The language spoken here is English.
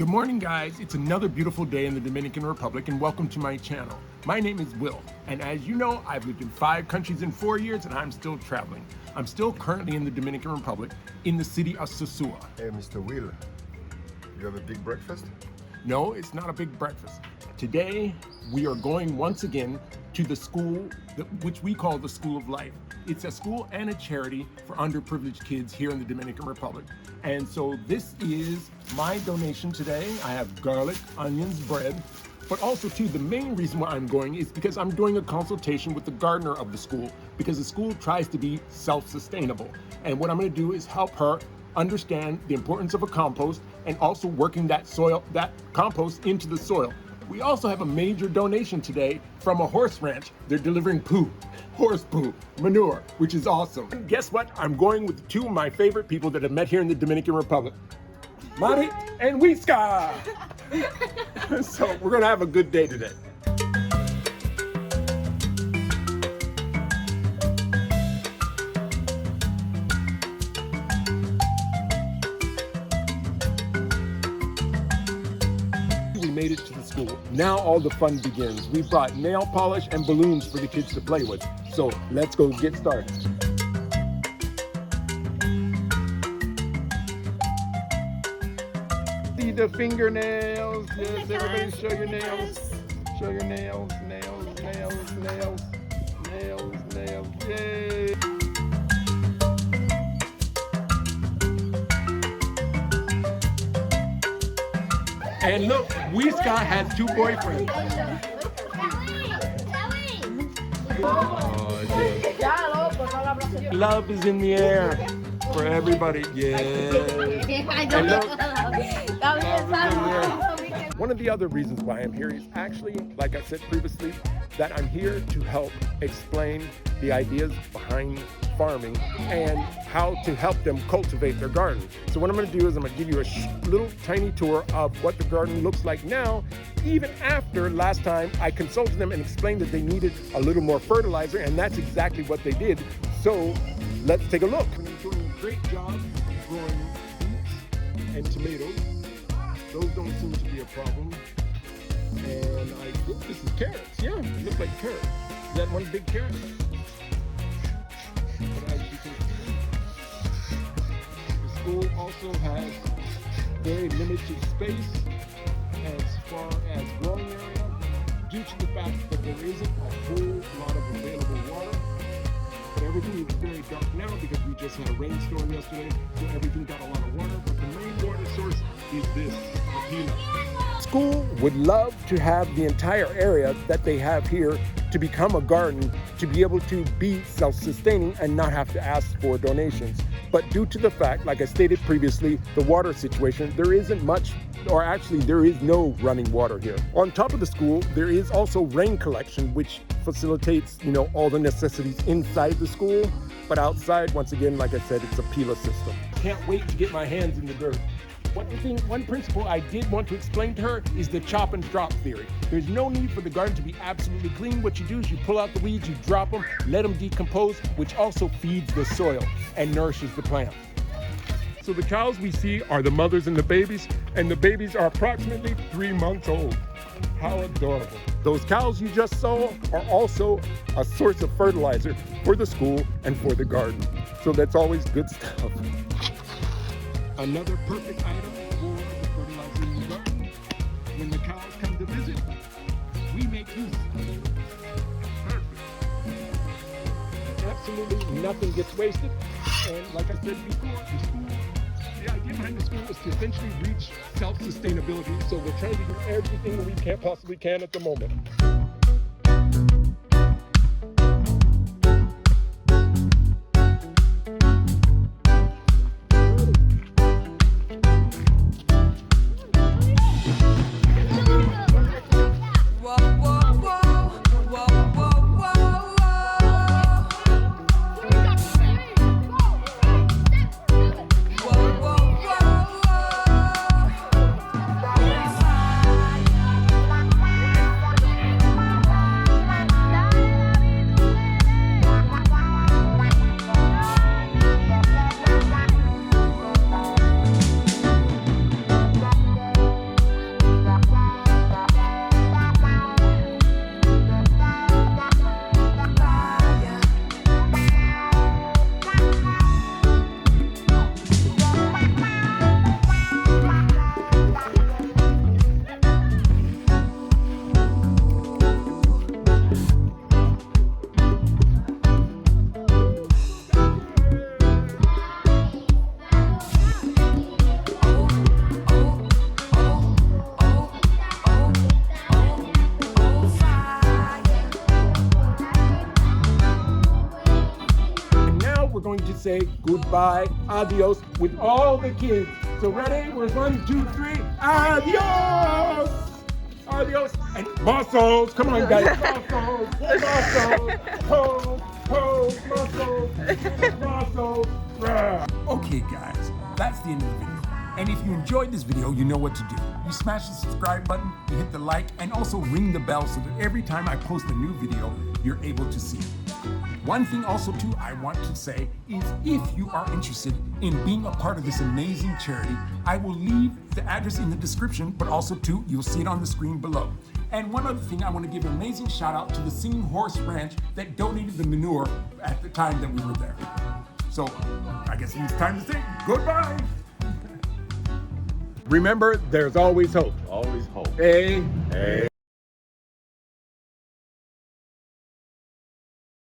Good morning, guys. It's another beautiful day in the Dominican Republic, and welcome to my channel. My name is Will, and as you know, I've lived in 5 countries in 4 years, and I'm still traveling. I'm still currently in the Dominican Republic, in the city of Sosua. Hey, Mr. Will, you have a big breakfast? No, it's not a big breakfast. Today, we are going once again to the school, which we call the School of Life. It's a school and a charity for underprivileged kids here in the Dominican Republic. And so this is my donation today. I have garlic, onions, bread, but also too, the main reason why I'm going is because I'm doing a consultation with the gardener of the school, because the school tries to be self-sustainable. And what I'm gonna do is help her understand the importance of a compost and also working that compost into the soil. We also have a major donation today from a horse ranch. They're delivering horse poo, manure, which is awesome. And guess what? I'm going with 2 of my favorite people that I've met here in the Dominican Republic, Mari and Wiska. So we're gonna have a good day today. Made it to the school. Now all the fun begins. We brought nail polish and balloons for the kids to play with. So let's go get started. See the fingernails. Yes, everybody show your nails. Show your nails, nails, nails, nails, nails, nails. Yay! And look, Wiska has 2 boyfriends. Oh, yeah. Love is in the air for everybody. Yes. And look, love is in the air. One of the other reasons why I'm here is actually, like I said previously, that I'm here to help explain the ideas behind farming and how to help them cultivate their garden. So what I'm going to do is I'm going to give you a little tiny tour of what the garden looks like now, even after last time I consulted them and explained that they needed a little more fertilizer, and that's exactly what they did. So let's take a look. They're doing a great job growing beets and tomatoes. Those don't seem to be a problem. And I think this is carrots. Yeah, it looks like carrots. Is that one big carrot? But as you can see, the school also has very limited space as far as growing area, due to the fact that there isn't a whole lot of available water. But everything is very dark now because we just had a rainstorm yesterday, so everything got a lot of water. But the main water source is this, Aquila. School would love to have the entire area that they have here to become a garden, to be able to be self-sustaining and not have to ask for donations. But due to the fact, like I stated previously, the water situation, there isn't much, or actually there is no running water here. On top of the school, there is also rain collection, which facilitates, all the necessities inside the school. But outside, once again, like I said, it's a pila system. Can't wait to get my hands in the dirt. One principle I did want to explain to her is the chop and drop theory. There's no need for the garden to be absolutely clean. What you do is you pull out the weeds, you drop them, let them decompose, which also feeds the soil and nourishes the plant. So the cows we see are the mothers and the babies are approximately 3 months old. How adorable. Those cows you just saw are also a source of fertilizer for the school and for the garden. So that's always good stuff. Another perfect item for the fertilizer in the garden. When the cows come to visit, we make use of it. Perfect. Absolutely nothing gets wasted. And like I said before, the idea behind the school is to eventually reach self-sustainability. So we're trying to do everything that we possibly can at the moment. say goodbye, adios with all the kids. So ready? We're 1, 2, 3, adios! Adios! And muscles! Come on, guys! Muscles! Muscles! Pose! Pose! Muscles! Muscles! Okay, guys, that's the end of the video. And if you enjoyed this video, you know what to do. You smash the subscribe button, you hit the like, and also ring the bell so that every time I post a new video, you're able to see it. One thing also too I want to say is if you are interested in being a part of this amazing charity, I will leave the address in the description, but also too, you'll see it on the screen below. And one other thing, I want to give an amazing shout out to the Singing Horse Ranch that donated the manure at the time that we were there. So I guess it's time to say goodbye. Remember, there's always hope. Always hope. Hey.